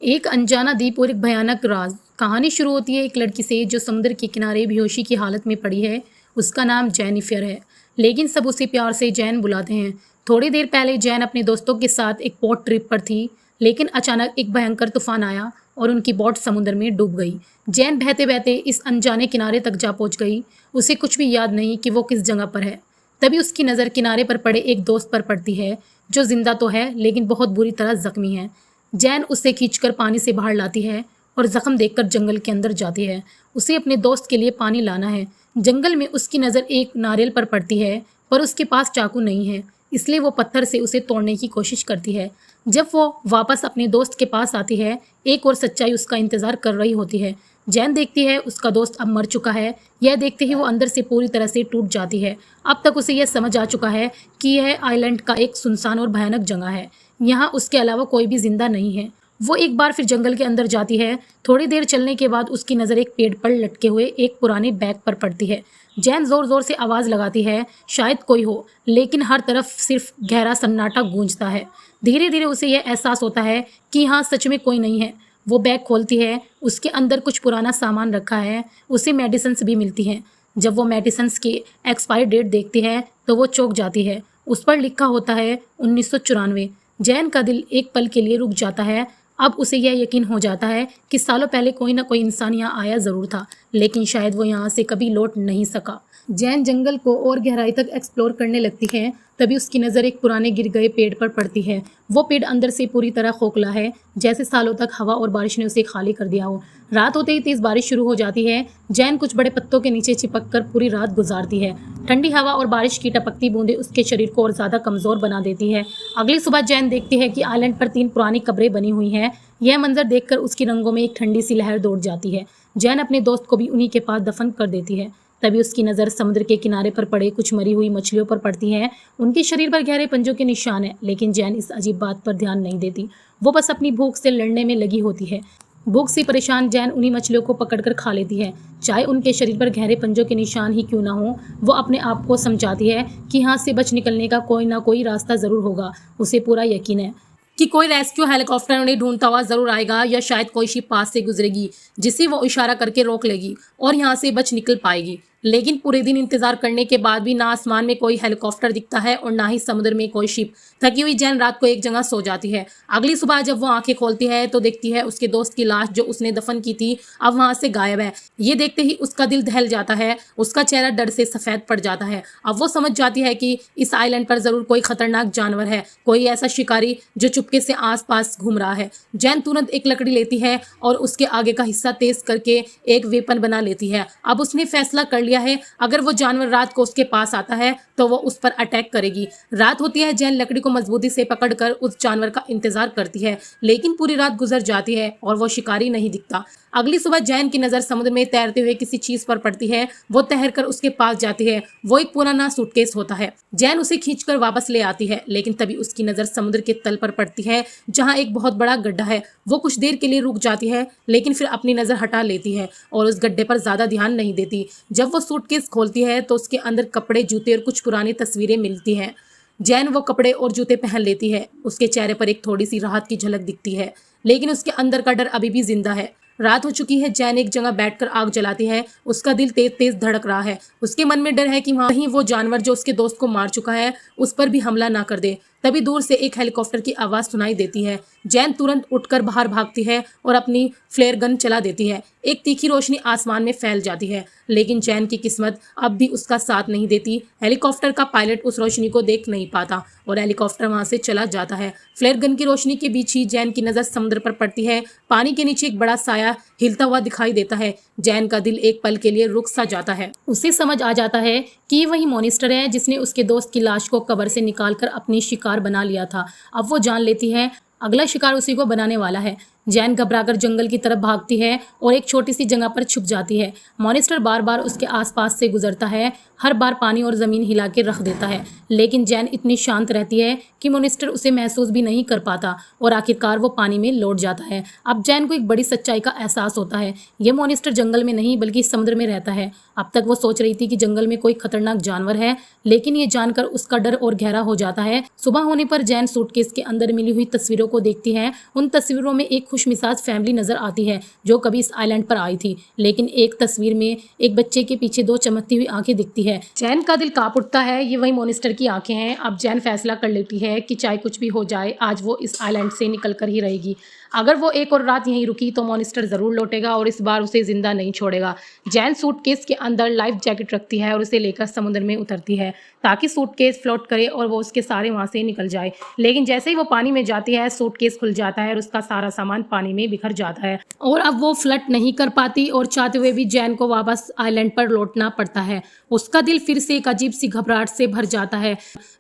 एक अनजाना द्वीप और एक भयानक राज। कहानी शुरू होती है एक लड़की से जो समुद्र के किनारे बेहोशी की हालत में पड़ी है। उसका नाम जेनिफर है, लेकिन सब उसे प्यार से जैन बुलाते हैं। थोड़ी देर पहले जैन अपने दोस्तों के साथ एक बोट ट्रिप पर थी, लेकिन अचानक एक भयंकर तूफान आया और उनकी बोट समुद्र में डूब गई। जैन बहते बहते इस अनजाने किनारे तक जा पहुंच गई। उसे कुछ भी याद नहीं कि वो किस जगह पर है। तभी उसकी नज़र किनारे पर पड़े एक दोस्त पर पड़ती है, जो जिंदा तो है लेकिन बहुत बुरी तरह जख्मी है। जैन उसे खींचकर पानी से बाहर लाती है और जख्म देखकर जंगल के अंदर जाती है। उसे अपने दोस्त के लिए पानी लाना है। जंगल में उसकी नज़र एक नारियल पर पड़ती है, पर उसके पास चाकू नहीं है, इसलिए वो पत्थर से उसे तोड़ने की कोशिश करती है। जब वो वापस अपने दोस्त के पास आती है, एक और सच्चाई उसका इंतज़ार कर रही होती है। जैन देखती है उसका दोस्त अब मर चुका है। यह देखते ही वो अंदर से पूरी तरह से टूट जाती है। अब तक उसे यह समझ आ चुका है कि यह आइलैंड का एक सुनसान और भयानक जगह है। यहाँ उसके अलावा कोई भी जिंदा नहीं है। वो एक बार फिर जंगल के अंदर जाती है। थोड़ी देर चलने के बाद उसकी नज़र एक पेड़ पर लटके हुए एक पुराने बैग पर पड़ती है। जैन जोर जोर से आवाज़ लगाती है, शायद कोई हो, लेकिन हर तरफ सिर्फ गहरा सन्नाटा गूंजता है। धीरे धीरे उसे यह एहसास होता है कि यहाँ सच में कोई नहीं है। वो बैग खोलती है, उसके अंदर कुछ पुराना सामान रखा है। उसे मेडिसिन्स भी मिलती हैं। जब वो मेडिसिन्स की एक्सपायरी डेट देखती है तो वो चौंक जाती है। उस पर लिखा होता है 1994। जैन का दिल एक पल के लिए रुक जाता है। अब उसे यह यकीन हो जाता है कि सालों पहले कोई ना कोई इंसान यहाँ आया ज़रूर था, लेकिन शायद वो यहाँ से कभी लौट नहीं सका। जैन जंगल को और गहराई तक एक्सप्लोर करने लगती है। तभी उसकी नज़र एक पुराने गिर गए पेड़ पर पड़ती है। वो पेड़ अंदर से पूरी तरह खोखला है, जैसे सालों तक हवा और बारिश ने उसे खाली कर दिया हो। रात होते ही तेज बारिश शुरू हो जाती है। जैन कुछ बड़े पत्तों के नीचे चिपक कर पूरी रात गुजारती है। ठंडी हवा और बारिश की टपकती बूंदें उसके शरीर को और ज़्यादा कमज़ोर बना देती है। अगली सुबह जैन देखती है कि आइलैंड पर 3 पुरानी कब्रें बनी हुई हैं। यह मंजर देखकर उसकी रंगों में एक ठंडी सी लहर दौड़ जाती है। जैन अपने दोस्त को भी उन्हीं के पास दफन कर देती है। तभी उसकी नज़र समुद्र के किनारे पर पड़े कुछ मरी हुई मछलियों पर पड़ती है। उनके शरीर पर गहरे पंजों के निशान हैं, लेकिन जैन इस अजीब बात पर ध्यान नहीं देती। वो बस अपनी भूख से लड़ने में लगी होती है। भूख से परेशान जैन उन्हीं मछलियों को पकड़कर खा लेती है। चाहे उनके शरीर पर गहरे पंजों के निशान ही क्यों ना हो, वो अपने आप को समझाती है कि यहाँ से बच निकलने का कोई ना कोई रास्ता ज़रूर होगा। उसे पूरा यकीन है कि कोई रेस्क्यू हेलीकॉप्टर उन्हें ढूंढता हुआ जरूर आएगा, या शायद कोई शिप पास से गुजरेगी जिसे वो इशारा करके रोक लेगी और यहाँ से बच निकल पाएगी। लेकिन पूरे दिन इंतजार करने के बाद भी ना आसमान में कोई हेलीकॉप्टर दिखता है और ना ही समुद्र में कोई शिप। थकी हुई जैन रात को एक जगह सो जाती है। अगली सुबह जब वो आंखें खोलती है तो देखती है उसके दोस्त की लाश जो उसने दफन की थी अब वहां से गायब है। ये देखते ही उसका दिल दहल जाता है। उसका चेहरा डर से सफेद पड़ जाता है। अब वो समझ जाती है कि इस आइलैंड पर जरूर कोई खतरनाक जानवर है, कोई ऐसा शिकारी जो चुपके से आसपास घूम रहा है। जैन तुरंत एक लकड़ी लेती है और उसके आगे का हिस्सा तेज करके एक वेपन बना लेती है। अब उसने फैसला कर लिया है, अगर वो जानवर रात को उसके पास आता है तो वो उस पर अटैक करेगी। रात होती है। जैन लकड़ी को मजबूती से पकड़कर उस जानवर का इंतजार करती है, लेकिन पूरी रात गुजर जाती है और वो शिकारी नहीं दिखता। अगली सुबह जैन की नज़र समुद्र में तैरते हुए किसी चीज पर पड़ती है। वो तैरकर उसके पास जाती है। वो एक पुराना सूटकेस होता है। जैन उसे खींचकर वापस ले आती है, लेकिन तभी उसकी नज़र समुद्र के तल पर पड़ती है, जहाँ एक बहुत बड़ा गड्ढा है। वो कुछ देर के लिए रुक जाती है, लेकिन फिर अपनी नज़र हटा लेती है और उस गड्ढे पर ज़्यादा ध्यान नहीं देती। जब वो सूटकेस खोलती है तो उसके अंदर कपड़े, जूते और कुछ पुरानी तस्वीरें मिलती हैं। जैन वो कपड़े और जूते पहन लेती है। उसके चेहरे पर एक थोड़ी सी राहत की झलक दिखती है, लेकिन उसके अंदर का डर अभी भी जिंदा है। रात हो चुकी है। जैन एक जगह बैठकर आग जलाती है। उसका दिल तेज तेज धड़क रहा है। उसके मन में डर है कि वहीं वो जानवर जो उसके दोस्त को मार चुका है उस पर भी हमला ना कर दे। तभी दूर से एक हेलीकॉप्टर की आवाज़ सुनाई देती है। जैन तुरंत उठकर बाहर भागती है और अपनी फ्लेयर गन चला देती है। एक तीखी रोशनी आसमान में फैल जाती है, लेकिन जैन की किस्मत अब भी उसका साथ नहीं देती। हेलीकॉप्टर का पायलट उस रोशनी को देख नहीं पाता और हेलीकॉप्टर वहां से चला जाता है। फ्लेयर गन की रोशनी के बीच ही जैन की नज़र समुद्र पर पड़ती है। पानी के नीचे एक बड़ा साया हिलता हुआ दिखाई देता है। जैन का दिल एक पल के लिए रुक सा जाता है। उसे समझ आ जाता है कि वही मॉनिस्टर है जिसने उसके दोस्त की लाश को कब्र से निकालकर अपनी शिकार बना लिया था। अब वो जान लेती है अगला शिकार उसी को बनाने वाला है। जैन घबराकर जंगल की तरफ भागती है और एक छोटी सी जगह पर छुप जाती है। मॉनिस्टर बार बार उसके आसपास से गुजरता है, हर बार पानी और ज़मीन हिला के रख देता है, लेकिन जैन इतनी शांत रहती है कि मॉनिस्टर उसे महसूस भी नहीं कर पाता और आखिरकार वो पानी में लौट जाता है। अब जैन को एक बड़ी सच्चाई का एहसास होता है। ये मॉनिस्टर जंगल में नहीं बल्कि समुद्र में रहता है। अब तक वो सोच रही थी कि जंगल में कोई खतरनाक जानवर है, लेकिन ये जानकर उसका डर और गहरा हो जाता है। सुबह होने पर जैन सूटकेस के अंदर मिली हुई तस्वीरों को देखती है। उन तस्वीरों में एक खुशमिजाज फैमिली नजर आती है जो कभी इस आइलैंड पर आई थी, लेकिन एक तस्वीर में एक बच्चे के पीछे दो चमकती हुई आंखें दिखती है। जैन का दिल कांप उठता है, ये वही मॉनिस्टर की आंखें हैं। अब जैन फैसला कर लेती है कि चाहे कुछ भी हो जाए, आज वो इस आइलैंड से निकल कर ही रहेगी। अगर वो एक और रात यहीं रुकी तो मॉनिस्टर जरूर लौटेगा और इस बार उसे जिंदा नहीं छोड़ेगा। जैन सूटकेस के अंदर लाइफ जैकेट रखती है और उसे लेकर समुद्र में उतरती है ताकि सूटकेस फ्लोट करे और वो उसके सारे वहां से निकल जाए। लेकिन जैसे ही वो पानी में जाती है, सूटकेस खुल जाता है और उसका सारा सामान पानी में बिखर जाता है और अब वो फ्लट नहीं कर पाती और चाहते हुए भी जैन को वापस आइलैंड पर लौटना पड़ता है। उसका दिल फिर से एक अजीब सी घबराहट से भर जाता है।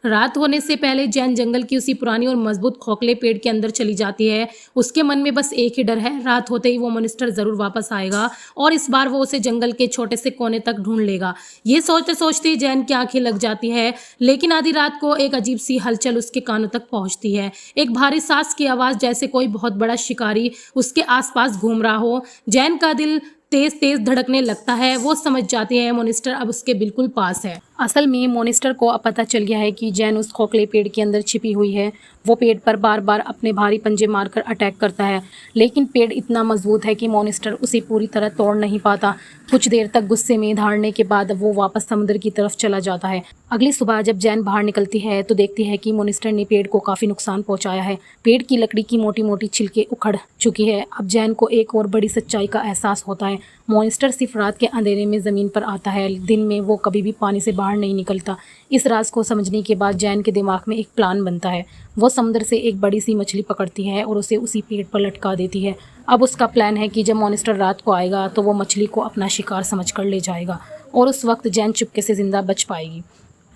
रात होने से पहले जैन जंगल की उसी पुरानी और मजबूत खोखले पेड़ के अंदर चली जाती है। उसके मन में बस एक ही डर है, रात होते ही वो मॉनिस्टर जरूर वापस आएगा और इस बार वो उसे जंगल के छोटे से कोने तक ढूंढ लेगा। ये सोचते सोचते जैन की आंखें लग जाती है, लेकिन आधी रात को एक अजीब सी हलचल उसके कानों तक पहुंचती है। एक भारी सांस की आवाज, जैसे कोई बहुत बड़ा शिकारी उसके आसपास घूम रहा हो। जैन का दिल तेज तेज धड़कने लगता है। वो समझ जाती है मॉनिस्टर अब उसके बिल्कुल पास है। असल में मॉनिस्टर को अब पता चल गया है कि जैन उस खोखले पेड़ के अंदर छिपी हुई है। वो पेड़ पर बार बार अपने भारी पंजे मारकर अटैक करता है, लेकिन पेड़ इतना मजबूत है कि मॉनिस्टर उसे पूरी तरह तोड़ नहीं पाता। कुछ देर तक गुस्से में धाड़ने के बाद वो वापस समुद्र की तरफ चला जाता है। अगली सुबह जब जैन बाहर निकलती है तो देखती है कि मॉनिस्टर ने पेड़ को काफी नुकसान पहुंचाया है। पेड़ की लकड़ी की मोटी मोटी छिलके उखड़ चुकी है। अब जैन को एक और बड़ी सच्चाई का एहसास होता है। मॉनिस्टर सिर्फ रात के अंधेरे में जमीन पर आता है, दिन में वो कभी भी पानी से बाहर नहीं निकलता। इस राज को समझने के बाद जैन के दिमाग में एक प्लान बनता है। वो समुद्र से एक बड़ी सी मछली पकड़ती है और उसे उसी पेड़ पर लटका देती है। अब उसका प्लान है कि जब मॉनिस्टर रात को आएगा तो वो मछली को अपना शिकार समझकर ले जाएगा और उस वक्त जैन चुपके से जिंदा बच पाएगी।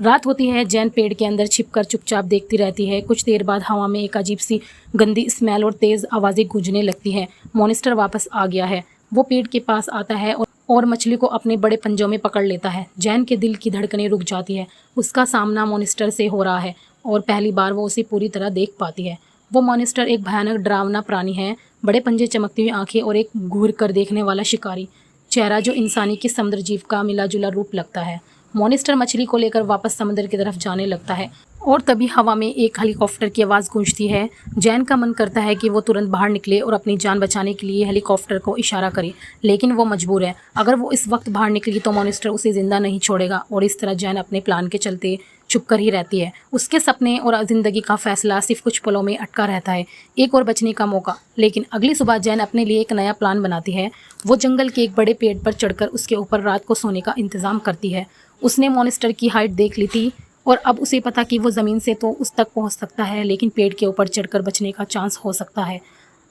रात होती है, जैन पेड़ के अंदर छिपकर चुपचाप देखती रहती है। कुछ देर बाद हवा में एक अजीब सी गंदी स्मेल और तेज आवाज़ें गूंजने लगती हैं। मॉनिस्टर वापस आ गया है। वो पेड़ के पास आता है और मछली को अपने बड़े पंजों में पकड़ लेता है। जैन के दिल की धड़कनें रुक जाती है। उसका सामना मॉनिस्टर से हो रहा है और पहली बार वो उसे पूरी तरह देख पाती है। वो मॉनिस्टर एक भयानक डरावना प्राणी है, बड़े पंजे, चमकती हुई आंखें और एक घूर कर देखने वाला शिकारी चेहरा जो इंसानी की समुद्र जीव का मिला जुला रूप लगता है। मॉनिस्टर मछली को लेकर वापस समुद्र की तरफ जाने लगता है और तभी हवा में एक हेलीकॉप्टर की आवाज़ गूंजती है। जैन का मन करता है कि वो तुरंत बाहर निकले और अपनी जान बचाने के लिए हेलीकॉप्टर को इशारा करे, लेकिन वो मजबूर है। अगर वो इस वक्त बाहर निकली तो मॉनिस्टर उसे जिंदा नहीं छोड़ेगा और इस तरह जैन अपने प्लान के चलते चुप कर ही रहती है। उसके सपने और ज़िंदगी का फैसला सिर्फ कुछ पलों में अटका रहता है, एक और बचने का मौका। लेकिन अगली सुबह जैन अपने लिए एक नया प्लान बनाती है। वो जंगल के एक बड़े पेड़ पर चढ़कर उसके ऊपर रात को सोने का इंतज़ाम करती है। उसने मॉनिस्टर की हाइट देख ली थी और अब उसे पता कि वो ज़मीन से तो उस तक पहुंच सकता है, लेकिन पेड़ के ऊपर चढ़कर बचने का चांस हो सकता है।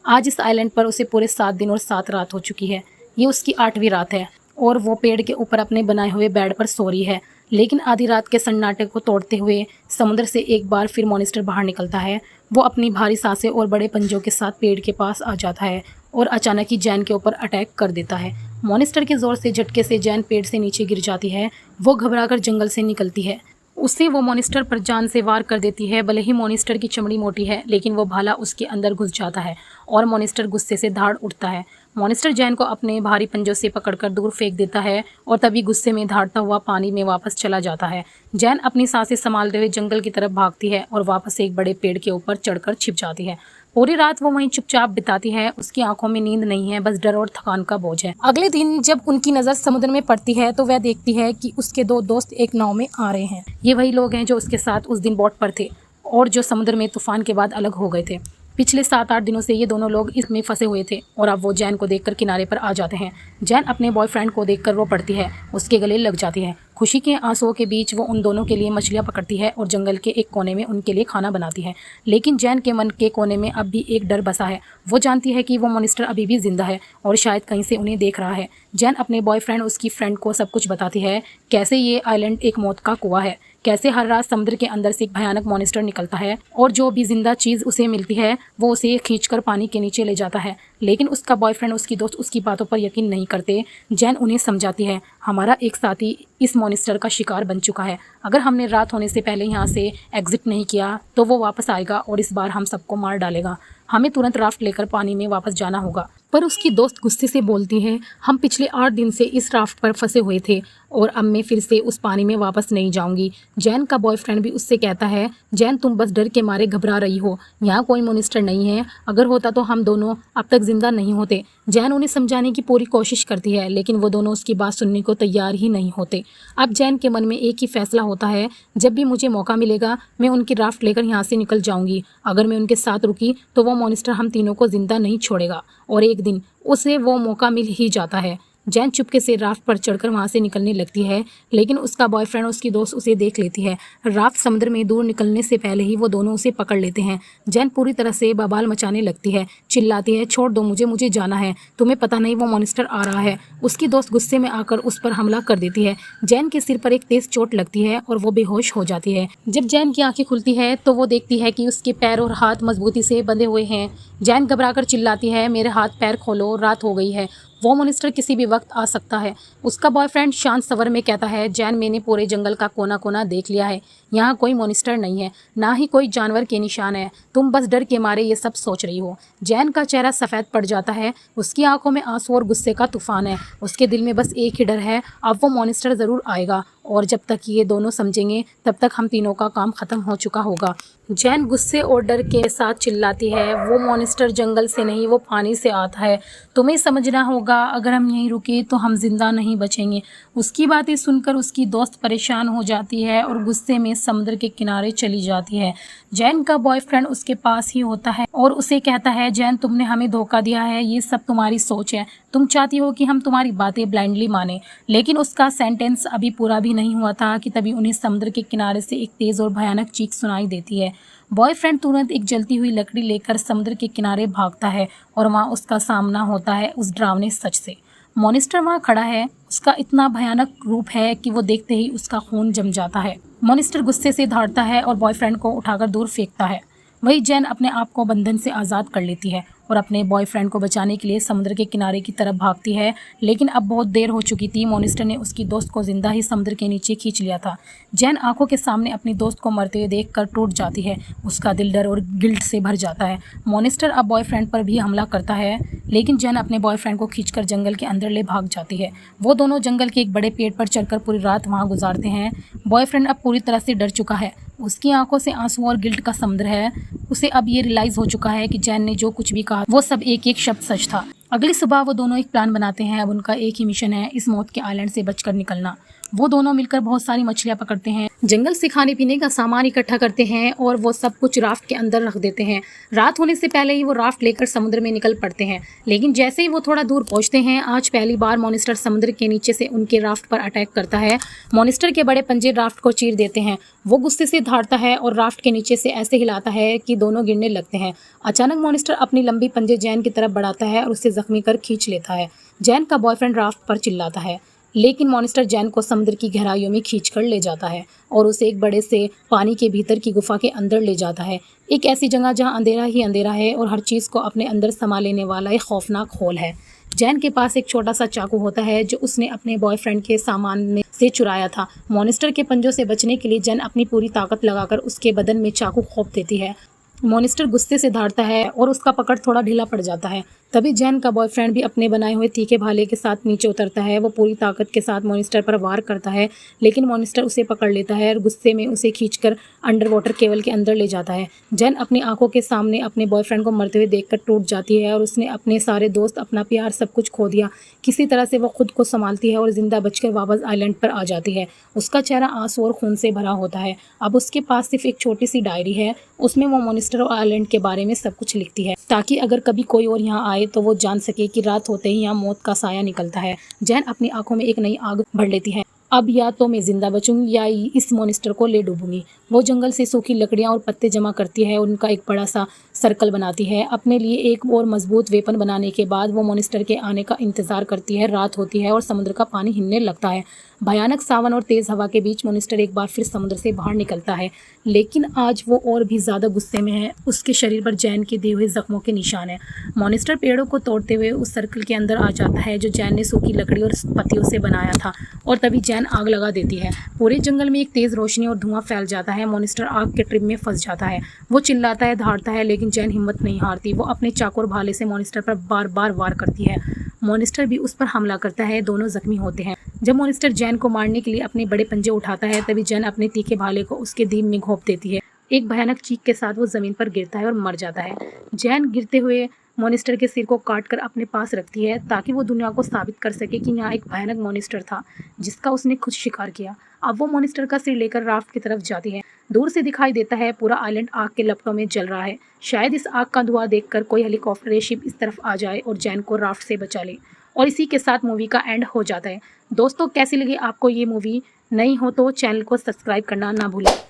आज इस आइलैंड पर उसे पूरे 7 दिन और 7 रात हो चुकी है। ये उसकी 8वीं रात है और वो पेड़ के ऊपर अपने बनाए हुए बेड पर सो रही है। लेकिन आधी रात के सन्नाटे को तोड़ते हुए समुद्र से एक बार फिर मॉनिस्टर बाहर निकलता है। वो अपनी भारी सांसें और बड़े पंजों के साथ पेड़ के पास आ जाता है और अचानक ही जैन के ऊपर अटैक कर देता है। मॉनिस्टर के जोर से झटके से जैन पेड़ से नीचे गिर जाती है। वो घबराकर जंगल से निकलती है। उससे वो मॉनिस्टर पर जान से वार कर देती है। भले ही मॉनिस्टर की चमड़ी मोटी है, लेकिन वो भाला उसके अंदर घुस जाता है और मॉनिस्टर गुस्से से धाड़ उठता है। मॉनिस्टर जैन को अपने भारी पंजों से पकड़कर दूर फेंक देता है और तभी गुस्से में धाड़ता हुआ पानी में वापस चला जाता है। जैन अपनी सांसें संभालते हुए जंगल की तरफ भागती है और वापस एक बड़े पेड़ के ऊपर चढ़कर छिप जाती है। पूरी रात वो वहीं चुपचाप बिताती है। उसकी आंखों में नींद नहीं है, बस डर और थकान का बोझ है। अगले दिन जब उनकी नज़र समुद्र में पड़ती है तो वह देखती है कि उसके 2 दोस्त एक नाव में आ रहे हैं। ये वही लोग हैं जो उसके साथ उस दिन बोट पर थे और जो समुद्र में तूफान के बाद अलग हो गए थे। पिछले 7-8 दिनों से ये दोनों लोग इसमें फंसे हुए थे और अब वो जैन को देखकर किनारे पर आ जाते हैं। जैन अपने बॉयफ्रेंड को देखकर रो पड़ती है, उसके गले लग जाती है। खुशी के आंसुओं के बीच वो उन दोनों के लिए मछलियाँ पकड़ती है और जंगल के एक कोने में उनके लिए खाना बनाती है। लेकिन जैन के मन के कोने में अब भी एक डर बसा है। वो जानती है कि वो मॉनिस्टर अभी भी जिंदा है और शायद कहीं से उन्हें देख रहा है। जैन अपने बॉयफ्रेंड उसकी फ्रेंड को सब कुछ बताती है, कैसे ये आइलैंड एक मौत का कुआं है, कैसे हर रात समुद्र के अंदर से एक भयानक मॉनिस्टर निकलता है और जो भी जिंदा चीज़ उसे मिलती है वो उसे खींचकर पानी के नीचे ले जाता है। लेकिन उसका बॉयफ्रेंड, उसकी दोस्त उसकी बातों पर यकीन नहीं करते। जैन उन्हें समझाती है, हमारा एक साथी इस मॉनिस्टर का शिकार बन चुका है। अगर हमने रात होने से पहले यहाँ से एग्जिट नहीं किया तो वो वापस आएगा और इस बार हम सबको मार डालेगा। हमें तुरंत राफ्ट लेकर पानी में वापस जाना होगा। पर उसकी दोस्त गुस्से से बोलती है, हम पिछले 8 दिन से इस राफ्ट पर फंसे हुए थे और अब मैं फिर से उस पानी में वापस नहीं जाऊंगी। जैन का बॉयफ्रेंड भी उससे कहता है, जैन तुम बस डर के मारे घबरा रही हो, यहाँ कोई मॉन्स्टर नहीं है, अगर होता तो हम दोनों अब तक जिंदा नहीं होते। जैन उन्हें समझाने की पूरी कोशिश करती है लेकिन वो दोनों उसकी बात सुनने को तैयार ही नहीं होते। अब जैन के मन में एक ही फैसला होता है, जब भी मुझे मौका मिलेगा मैं उनकी राफ्ट लेकर यहाँ से निकल जाऊंगी। अगर मैं उनके साथ रुकी तो वो मॉन्स्टर हम तीनों को जिंदा नहीं छोड़ेगा। और एक दिन उसे वो मौका मिल ही जाता है। जैन चुपके से राफ्ट पर चढ़कर वहां से निकलने लगती है लेकिन उसका बॉयफ्रेंड और उसकी दोस्त उसे देख लेती है। राफ्ट समुद्र में दूर निकलने से पहले ही वो दोनों उसे पकड़ लेते हैं। जैन पूरी तरह से बवाल मचाने लगती है, चिल्लाती है, छोड़ दो मुझे जाना है, तुम्हें पता नहीं वो मॉन्स्टर आ रहा है। उसकी दोस्त गुस्से में आकर उस पर हमला कर देती है। जैन के सिर पर एक तेज चोट लगती है और वो बेहोश हो जाती है। जब जैन की आंखें खुलती है तो वो देखती है कि उसके पैर और हाथ मजबूती से बंधे हुए हैं। जैन घबराकर चिल्लाती है, मेरे हाथ पैर खोलो, रात हो गई है, वो मॉन्स्टर किसी भी वक्त आ सकता है। उसका बॉयफ्रेंड शांत स्वर में कहता है, जैन मैंने पूरे जंगल का कोना कोना देख लिया है, यहाँ कोई मॉन्स्टर नहीं है, ना ही कोई जानवर के निशान है, तुम बस डर के मारे ये सब सोच रही हो। जैन का चेहरा सफ़ेद पड़ जाता है, उसकी आंखों में आंसू और गुस्से का तूफान है। उसके दिल में बस एक ही डर है, अब वो मॉन्स्टर ज़रूर आएगा और जब तक ये दोनों समझेंगे तब तक हम तीनों का काम ख़त्म हो चुका होगा। जैन गुस्से और डर के साथ चिल्लाती है, वो मॉन्स्टर जंगल से नहीं वो पानी से आता है, तुम्हें समझना होगा, अगर हम यहीं रुके तो हम जिंदा नहीं बचेंगे। उसकी बातें सुनकर उसकी दोस्त परेशान हो जाती है और गुस्से में समुद्र के किनारे चली जाती है। जैन का बॉयफ्रेंड उसके पास ही होता है और उसे कहता है, जैन तुमने हमें धोखा दिया है, ये सब तुम्हारी सोच है, तुम चाहती हो कि हम तुम्हारी बातें ब्लाइंडली माने। लेकिन उसका सेंटेंस अभी पूरा भी नहीं हुआ था कि तभी उन्हें समुद्र के किनारे से एक तेज और भयानक चीख सुनाई देती है। बॉयफ्रेंड तुरंत एक जलती हुई लकड़ी लेकर समुद्र के किनारे भागता है और वहाँ उसका सामना होता है उस डरावने सच से। मॉन्स्टर वहाँ खड़ा है, उसका इतना भयानक रूप है कि वो देखते ही उसका खून जम जाता है। मॉन्स्टर गुस्से से दहाड़ता है और बॉयफ्रेंड को उठाकर दूर फेंकता है। वही जैन अपने आप को बंधन से आज़ाद कर लेती है और अपने बॉयफ्रेंड को बचाने के लिए समुद्र के किनारे की तरफ भागती है। लेकिन अब बहुत देर हो चुकी थी, मॉन्स्टर ने उसकी दोस्त को जिंदा ही समुद्र के नीचे खींच लिया था। जैन आंखों के सामने अपनी दोस्त को मरते हुए देखकर टूट जाती है, उसका दिल डर और गिल्ट से भर जाता है। मॉन्स्टर अब बॉयफ्रेंड पर भी हमला करता है लेकिन जैन अपने बॉयफ्रेंड को खींचकर जंगल के अंदर ले भाग जाती है। वो दोनों जंगल के एक बड़े पेड़ पर चढ़कर पूरी रात वहाँ गुजारते हैं। बॉयफ्रेंड अब पूरी तरह से डर चुका है, उसकी आंखों से आंसू और गिल्ट का समुद्र है। उसे अब ये रियलाइज हो चुका है कि जैन ने जो कुछ भी कहा वो सब एक एक शब्द सच था। अगली सुबह वो दोनों एक प्लान बनाते हैं। अब उनका एक ही मिशन है, इस मौत के आइलैंड से बचकर निकलना। वो दोनों मिलकर बहुत सारी मछलियां पकड़ते हैं, जंगल से खाने पीने का सामान इकट्ठा करते हैं और वो सब कुछ राफ्ट के अंदर रख देते हैं। रात होने से पहले ही वो राफ्ट लेकर समुद्र में निकल पड़ते हैं। लेकिन जैसे ही वो थोड़ा दूर पहुंचते हैं, आज पहली बार मॉन्स्टर समुद्र के नीचे से उनके राफ्ट पर अटैक करता है। मॉन्स्टर के बड़े पंजे राफ्ट को चीर देते हैं। वो गुस्से से दहाड़ता है और राफ्ट के नीचे से ऐसे हिलाता है कि दोनों गिरने लगते हैं। अचानक मॉन्स्टर अपनी लंबी पंजे जैन की तरफ बढ़ाता है और उसे जख्मी कर खींच लेता है। जैन का बॉयफ्रेंड राफ्ट पर चिल्लाता है लेकिन मॉन्स्टर जैन को समुद्र की गहराइयों में खींचकर ले जाता है और उसे एक बड़े से पानी के भीतर की गुफा के अंदर ले जाता है। एक ऐसी जगह जहां अंधेरा ही अंधेरा है और हर चीज़ को अपने अंदर समा लेने वाला एक खौफनाक होल है। जैन के पास एक छोटा सा चाकू होता है जो उसने अपने बॉयफ्रेंड के सामान में से चुराया था। मॉन्स्टर के पंजों से बचने के लिए जैन अपनी पूरी ताकत लगाकर उसके बदन में चाकू घोंप देती है। मॉन्स्टर गुस्से से दहाड़ता है और उसका पकड़ थोड़ा ढीला पड़ जाता है। तभी जैन का बॉयफ्रेंड भी अपने बनाए हुए तीखे भाले के साथ नीचे उतरता है। वो पूरी ताकत के साथ मॉन्स्टर पर वार करता है लेकिन मॉन्स्टर उसे पकड़ लेता है और गुस्से में उसे खींचकर अंडर वाटर केबल के अंदर ले जाता है। जैन अपनी आंखों के सामने अपने बॉयफ्रेंड को मरते हुए देखकर टूट जाती है और उसने अपने सारे दोस्त, अपना प्यार, सब कुछ खो दिया। किसी तरह से वो खुद को संभालती है और जिंदा बचकर वापस आइलैंड पर आ जाती है। उसका चेहरा आंसू और खून से भरा होता है। अब उसके पास सिर्फ एक छोटी सी डायरी है, उसमें वो मॉन्स्टर और आइलैंड के बारे में सब कुछ लिखती है ताकि अगर कभी कोई और यहाँ आए तो वो जान सके कि रात होते ही यहाँ मौत का साया निकलता है। जैन अपनी आंखों में एक नई आग भर लेती है, अब या तो मैं जिंदा बचूंगी या इस मॉन्स्टर को ले डूबूंगी। वो जंगल से सूखी लकड़ियां और पत्ते जमा करती है, उनका एक बड़ा सा सर्कल बनाती है। अपने लिए एक और मजबूत वेपन बनाने के बाद वो मॉन्स्टर के आने का इंतजार करती है। रात होती है और समुद्र का पानी हिलने लगता है। भयानक सावन और तेज हवा के बीच मॉन्स्टर एक बार फिर समुद्र से बाहर निकलता है, लेकिन आज वो और भी ज़्यादा गुस्से में है। उसके शरीर पर जैन के दिए हुए जख्मों के निशान हैं। मॉन्स्टर पेड़ों को तोड़ते हुए उस सर्कल के अंदर आ जाता है जो जैन ने सूखी लकड़ी और पत्तियों से बनाया था और तभी जैन जैन आग लगा देती है। पूरे जंगल में एक तेज़ रोशनी और धुआं फैल जाता है। मॉन्स्टर आग के ट्रिप में फंस जाता है। वो चिल्लाता है, दहाड़ता है, लेकिन जैन हिम्मत नहीं हारती। वो अपने चाकू और भाले से मॉन्स्टर पर बार बार वार करती है। मॉन्स्टर भी उस पर हमला करता है। दोनों जख्मी होते हैं। जब मॉन्स्टर जैन को मारने के लिए अपने बड़े पंजे उठाता है, तभी जैन अपने तीखे भाले को उसके दीम में घोंप देती है। एक भयानक चीख के साथ वो जमीन पर गिरता है और मर जाता है। जैन गिरते हुए मॉन्स्टर के सिर को काटकर अपने पास रखती है, ताकि वो दुनिया को साबित कर सके कि यहाँ एक भयानक मॉन्स्टर था जिसका उसने खुद शिकार किया। अब वो मॉन्स्टर का सिर लेकर राफ्ट की तरफ जाती है। दूर से दिखाई देता है पूरा आइलैंड आग के लपटों में जल रहा है। शायद इस आग का धुआं देखकर कोई हेलीकॉप्टर या शिप इस तरफ आ जाए और जैन को राफ्ट से बचा ले। और इसी के साथ मूवी का एंड हो जाता है। दोस्तों, कैसी लगी आपको ये मूवी? नई हो तो चैनल को सब्सक्राइब करना ना भूलें।